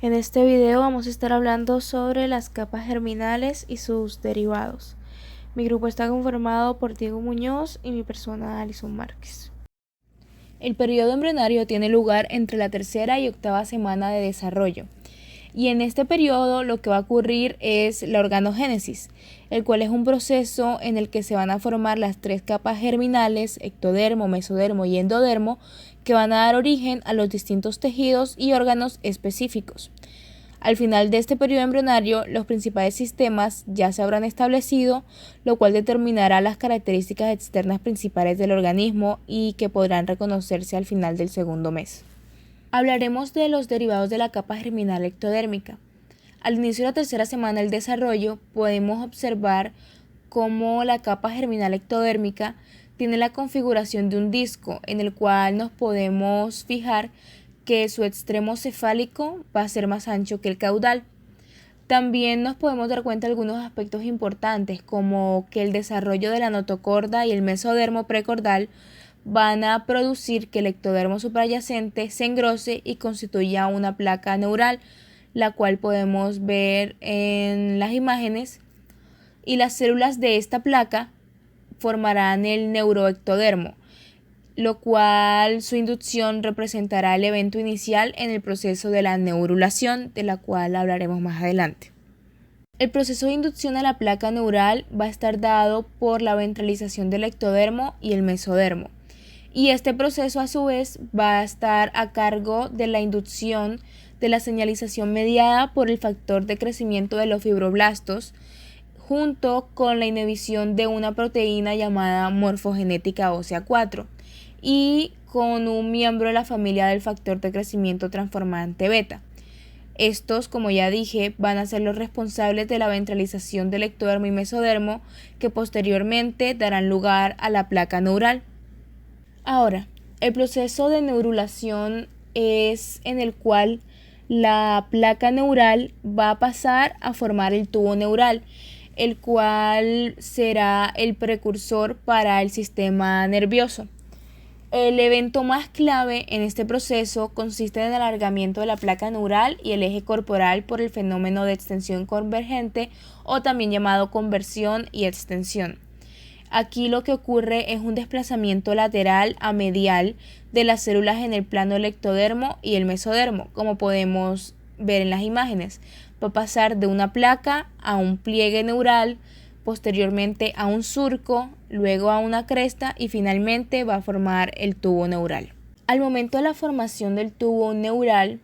En este video vamos a estar hablando sobre las capas germinales y sus derivados. Mi grupo está conformado por Diego Muñoz y mi persona Alison Márquez. El periodo embrionario tiene lugar entre la tercera y octava semana de desarrollo. Y en este periodo lo que va a ocurrir es la organogénesis, el cual es un proceso en el que se van a formar las tres capas germinales, ectodermo, mesodermo y endodermo, que van a dar origen a los distintos tejidos y órganos específicos. Al final de este periodo embrionario, los principales sistemas ya se habrán establecido, lo cual determinará las características externas principales del organismo y que podrán reconocerse al final del segundo mes. Hablaremos de los derivados de la capa germinal ectodérmica. Al inicio de la tercera semana del desarrollo, podemos observar cómo la capa germinal ectodérmica tiene la configuración de un disco en el cual nos podemos fijar que su extremo cefálico va a ser más ancho que el caudal. También nos podemos dar cuenta de algunos aspectos importantes, como que el desarrollo de la notocorda y el mesodermo precordal van a producir que el ectodermo supradyacente se engrose y constituya una placa neural, la cual podemos ver en las imágenes, y las células de esta placa formarán el neuroectodermo, lo cual su inducción representará el evento inicial en el proceso de la neurulación, de la cual hablaremos más adelante. El proceso de inducción a la placa neural va a estar dado por la ventralización del ectodermo y el mesodermo. Y este proceso a su vez va a estar a cargo de la inducción de la señalización mediada por el factor de crecimiento de los fibroblastos, junto con la inhibición de una proteína llamada morfogenética ósea 4 y con un miembro de la familia del factor de crecimiento transformante beta. Estos, como ya dije, van a ser los responsables de la ventralización del ectodermo y mesodermo, que posteriormente darán lugar a la placa neural. Ahora, el proceso de neurulación es en el cual la placa neural va a pasar a formar el tubo neural, el cual será el precursor para el sistema nervioso. El evento más clave en este proceso consiste en el alargamiento de la placa neural y el eje corporal por el fenómeno de extensión convergente, o también llamado conversión y extensión. Aquí lo que ocurre es un desplazamiento lateral a medial de las células en el plano del ectodermo y el mesodermo, como podemos ver en las imágenes. Va a pasar de una placa a un pliegue neural, posteriormente a un surco, luego a una cresta y finalmente va a formar el tubo neural. Al momento de la formación del tubo neural,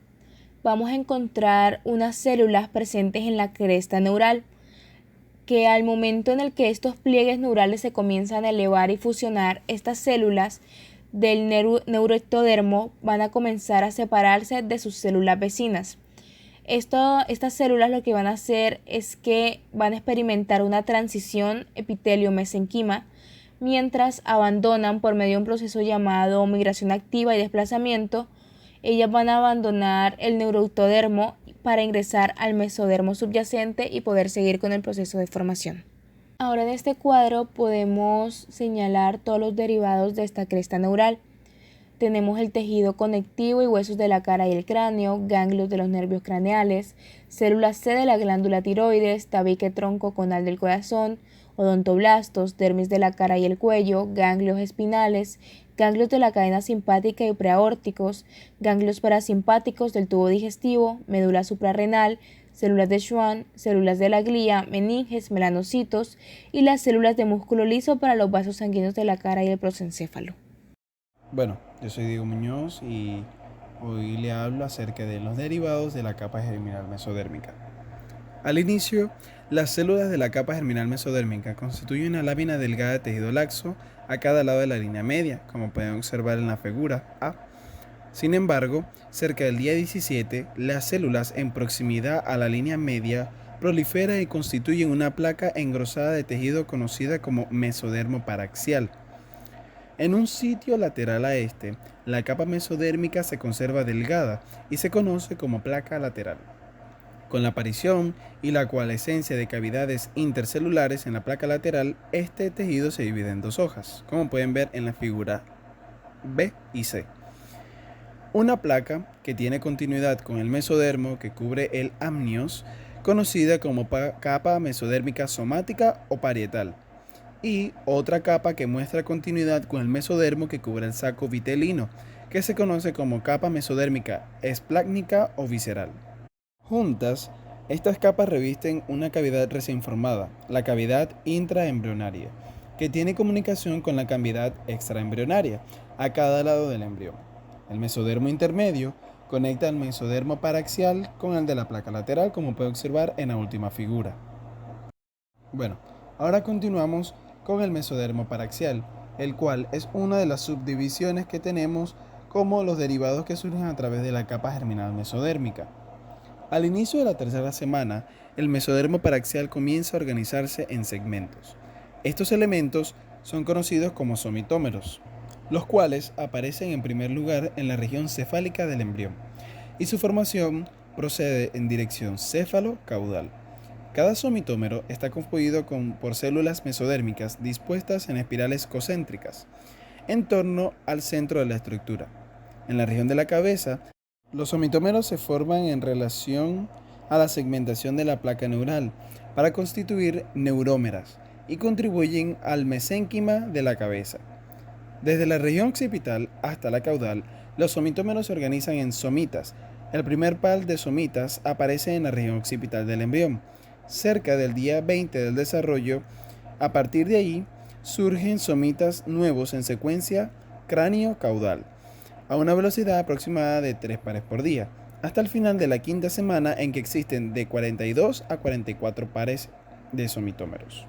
vamos a encontrar unas células presentes en la cresta neural, que al momento en el que estos pliegues neurales se comienzan a elevar y fusionar, estas células del neuroectodermo van a comenzar a separarse de sus células vecinas. Estas células lo que van a hacer es que van a experimentar una transición epitelio-mesenquima, mientras abandonan por medio de un proceso llamado migración activa y desplazamiento. Ellas van a abandonar el neuroectodermo para ingresar al mesodermo subyacente y poder seguir con el proceso de formación. Ahora en este cuadro podemos señalar todos los derivados de esta cresta neural. Tenemos el tejido conectivo y huesos de la cara y el cráneo, ganglios de los nervios craneales, células C de la glándula tiroides, tabique tronco conal del corazón, odontoblastos, dermis de la cara y el cuello, ganglios espinales, ganglios de la cadena simpática y preaórticos, ganglios parasimpáticos del tubo digestivo, médula suprarrenal, células de Schwann, células de la glía, meninges, melanocitos y las células de músculo liso para los vasos sanguíneos de la cara y el prosencéfalo. Bueno, yo soy Diego Muñoz y hoy le hablo acerca de los derivados de la capa germinal mesodérmica. Al inicio, las células de la capa germinal mesodérmica constituyen una lámina delgada de tejido laxo a cada lado de la línea media, como pueden observar en la figura A. Sin embargo, cerca del día 17, las células en proximidad a la línea media proliferan y constituyen una placa engrosada de tejido conocida como mesodermo paraxial. En un sitio lateral a este, la capa mesodérmica se conserva delgada y se conoce como placa lateral. Con la aparición y la coalescencia de cavidades intercelulares en la placa lateral, este tejido se divide en dos hojas, como pueden ver en la figura B y C. Una placa que tiene continuidad con el mesodermo que cubre el amnios, conocida como capa mesodérmica somática o parietal, y otra capa que muestra continuidad con el mesodermo que cubre el saco vitelino, que se conoce como capa mesodérmica esplácnica o visceral. Juntas, estas capas revisten una cavidad recién formada, la cavidad intraembrionaria, que tiene comunicación con la cavidad extraembrionaria a cada lado del embrión. El mesodermo intermedio conecta el mesodermo paraxial con el de la placa lateral, como puede observar en la última figura. Bueno, ahora continuamos con el mesodermo paraxial, el cual es una de las subdivisiones que tenemos como los derivados que surgen a través de la capa germinal mesodérmica. Al inicio de la tercera semana, el mesodermo paraxial comienza a organizarse en segmentos. Estos elementos son conocidos como somitómeros, los cuales aparecen en primer lugar en la región cefálica del embrión, y su formación procede en dirección céfalo-caudal. Cada somitómero está compuesto por células mesodérmicas dispuestas en espirales concéntricas en torno al centro de la estructura. En la región de la cabeza, los somitómeros se forman en relación a la segmentación de la placa neural para constituir neurómeras y contribuyen al mesénquima de la cabeza. Desde la región occipital hasta la caudal, los somitómeros se organizan en somitas. El primer par de somitas aparece en la región occipital del embrión, cerca del día 20 del desarrollo. A partir de ahí, surgen somitas nuevos en secuencia cráneo-caudal, a una velocidad aproximada de 3 pares por día, hasta el final de la quinta semana en que existen de 42 a 44 pares de somitómeros.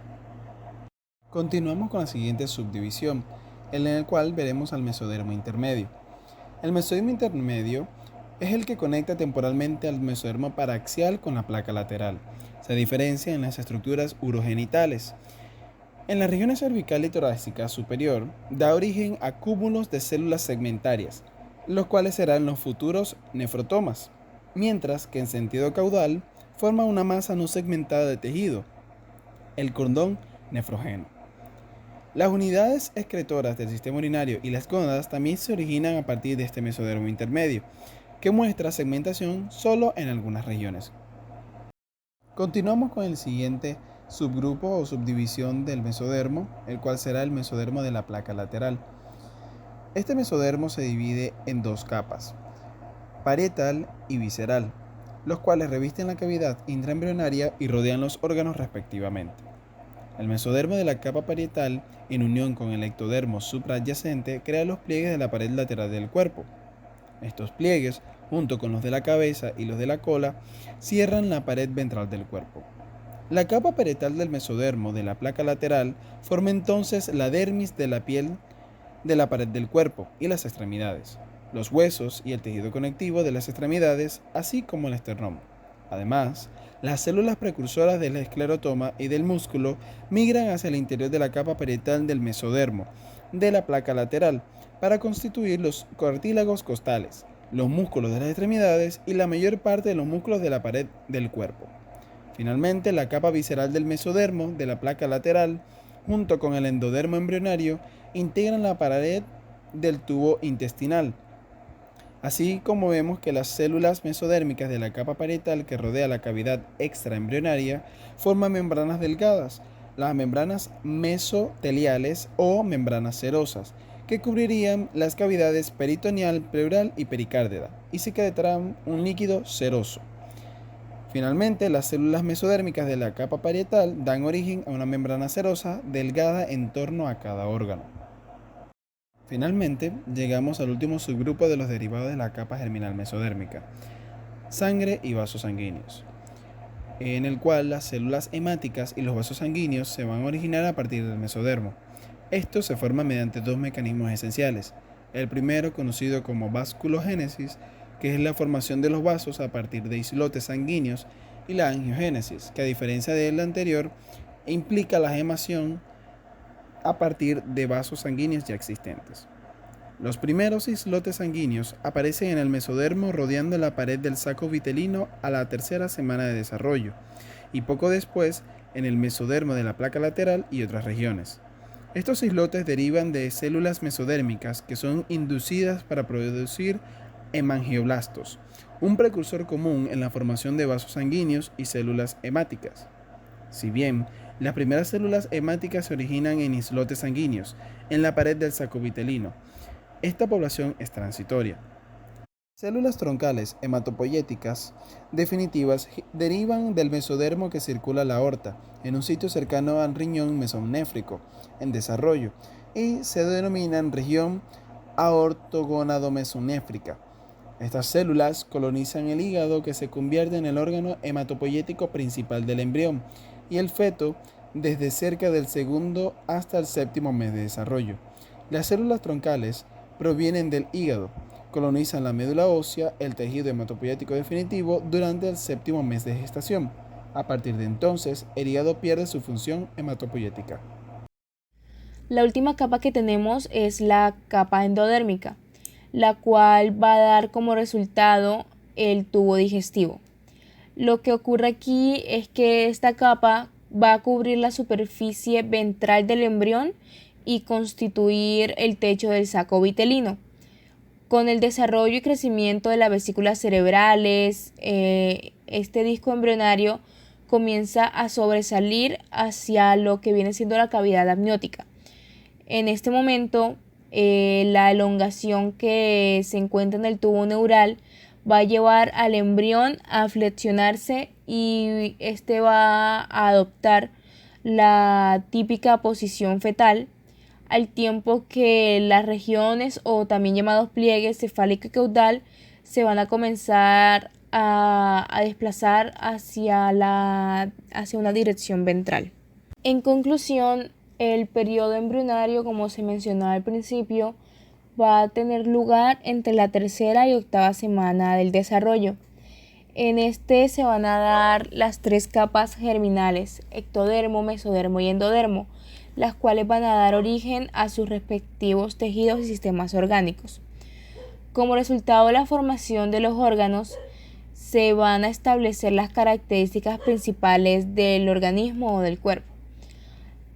Continuamos con la siguiente subdivisión, en la cual veremos al mesodermo intermedio. El mesodermo intermedio es el que conecta temporalmente al mesodermo paraxial con la placa lateral. Se diferencia en las estructuras urogenitales. En las regiones cervical y torácica superior, da origen a cúmulos de células segmentarias, los cuales serán los futuros nefrotomas, mientras que en sentido caudal forma una masa no segmentada de tejido, el cordón nefrógeno. Las unidades excretoras del sistema urinario y las gónadas también se originan a partir de este mesodermo intermedio, que muestra segmentación solo en algunas regiones. Continuamos con el siguiente subgrupo o subdivisión del mesodermo, el cual será el mesodermo de la placa lateral. Este mesodermo se divide en dos capas, parietal y visceral, los cuales revisten la cavidad intraembrionaria y rodean los órganos respectivamente. El mesodermo de la capa parietal, en unión con el ectodermo supraadyacente, crea los pliegues de la pared lateral del cuerpo. Estos pliegues, junto con los de la cabeza y los de la cola, cierran la pared ventral del cuerpo. La capa parietal del mesodermo de la placa lateral forma entonces la dermis de la piel de la pared del cuerpo y las extremidades, los huesos y el tejido conectivo de las extremidades, así como el esternón. Además, las células precursoras del esclerotoma y del músculo migran hacia el interior de la capa parietal del mesodermo de la placa lateral para constituir los cartílagos costales, los músculos de las extremidades y la mayor parte de los músculos de la pared del cuerpo. Finalmente, la capa visceral del mesodermo de la placa lateral, junto con el endodermo embrionario, integran la pared del tubo intestinal. Así como vemos que las células mesodérmicas de la capa parietal que rodea la cavidad extraembrionaria forman membranas delgadas, las membranas mesoteliales o membranas serosas, que cubrirían las cavidades peritoneal, pleural y pericárdea, y secretarán un líquido seroso. Finalmente, las células mesodérmicas de la capa parietal dan origen a una membrana serosa delgada en torno a cada órgano. Finalmente, llegamos al último subgrupo de los derivados de la capa germinal mesodérmica, sangre y vasos sanguíneos, en el cual las células hemáticas y los vasos sanguíneos se van a originar a partir del mesodermo. Estos se forman mediante dos mecanismos esenciales. El primero, conocido como vasculogénesis, que es la formación de los vasos a partir de islotes sanguíneos, y la angiogénesis, que a diferencia del anterior, implica la gemación a partir de vasos sanguíneos ya existentes. Los primeros islotes sanguíneos aparecen en el mesodermo rodeando la pared del saco vitelino a la tercera semana de desarrollo, y poco después en el mesodermo de la placa lateral y otras regiones. Estos islotes derivan de células mesodérmicas que son inducidas para producir hemangioblastos, un precursor común en la formación de vasos sanguíneos y células hemáticas. Si bien las primeras células hemáticas se originan en islotes sanguíneos, en la pared del saco vitelino, esta población es transitoria. Células troncales hematopoyéticas definitivas derivan del mesodermo que circula la aorta, en un sitio cercano al riñón mesonéfrico, en desarrollo, y se denominan región aortogonadomesonéfrica. Estas células colonizan el hígado, que se convierte en el órgano hematopoyético principal del embrión y el feto desde cerca del segundo hasta el séptimo mes de desarrollo. Las células troncales provienen del hígado, colonizan la médula ósea, el tejido hematopoyético definitivo, durante el séptimo mes de gestación. A partir de entonces, el hígado pierde su función hematopoyética. La última capa que tenemos es la capa endodérmica, la cual va a dar como resultado el tubo digestivo. Lo que ocurre aquí es que esta capa va a cubrir la superficie ventral del embrión y constituir el techo del saco vitelino. Con el desarrollo y crecimiento de las vesículas cerebrales, este disco embrionario comienza a sobresalir hacia lo que viene siendo la cavidad amniótica. En este momento, la elongación que se encuentra en el tubo neural va a llevar al embrión a flexionarse y este va a adoptar la típica posición fetal, al tiempo que las regiones, o también llamados pliegues cefálico y caudal, se van a comenzar a desplazar hacia una dirección ventral. En conclusión, el periodo embrionario, como se mencionó al principio, va a tener lugar entre la tercera y octava semana del desarrollo. En este se van a dar las tres capas germinales: ectodermo, mesodermo y endodermo, las cuales van a dar origen a sus respectivos tejidos y sistemas orgánicos. Como resultado de la formación de los órganos, se van a establecer las características principales del organismo o del cuerpo.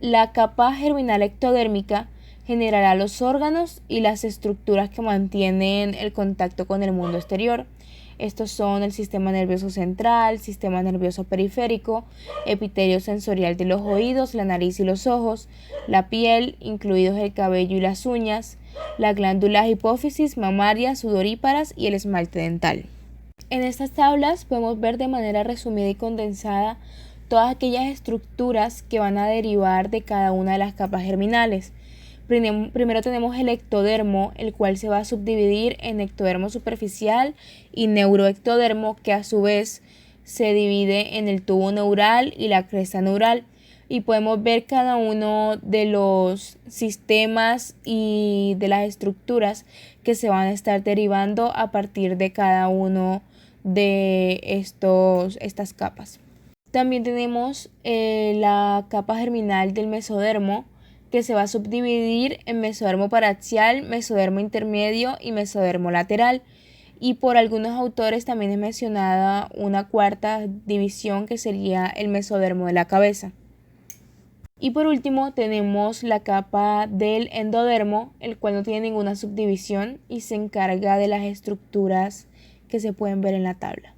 La capa germinal ectodérmica generará los órganos y las estructuras que mantienen el contacto con el mundo exterior. Estos son el sistema nervioso central, sistema nervioso periférico, epitelio sensorial de los oídos, la nariz y los ojos, la piel, incluidos el cabello y las uñas, las glándulas hipófisis, mamarias, sudoríparas y el esmalte dental. En estas tablas podemos ver de manera resumida y condensada todas aquellas estructuras que van a derivar de cada una de las capas germinales. Primero tenemos el ectodermo, el cual se va a subdividir en ectodermo superficial y neuroectodermo, que a su vez se divide en el tubo neural y la cresta neural. Y podemos ver cada uno de los sistemas y de las estructuras que se van a estar derivando a partir de cada uno de estas capas. También tenemos la capa germinal del mesodermo, que se va a subdividir en mesodermo paraxial, mesodermo intermedio y mesodermo lateral. Y por algunos autores también es mencionada una cuarta división, que sería el mesodermo de la cabeza. Y por último tenemos la capa del endodermo, el cual no tiene ninguna subdivisión y se encarga de las estructuras que se pueden ver en la tabla.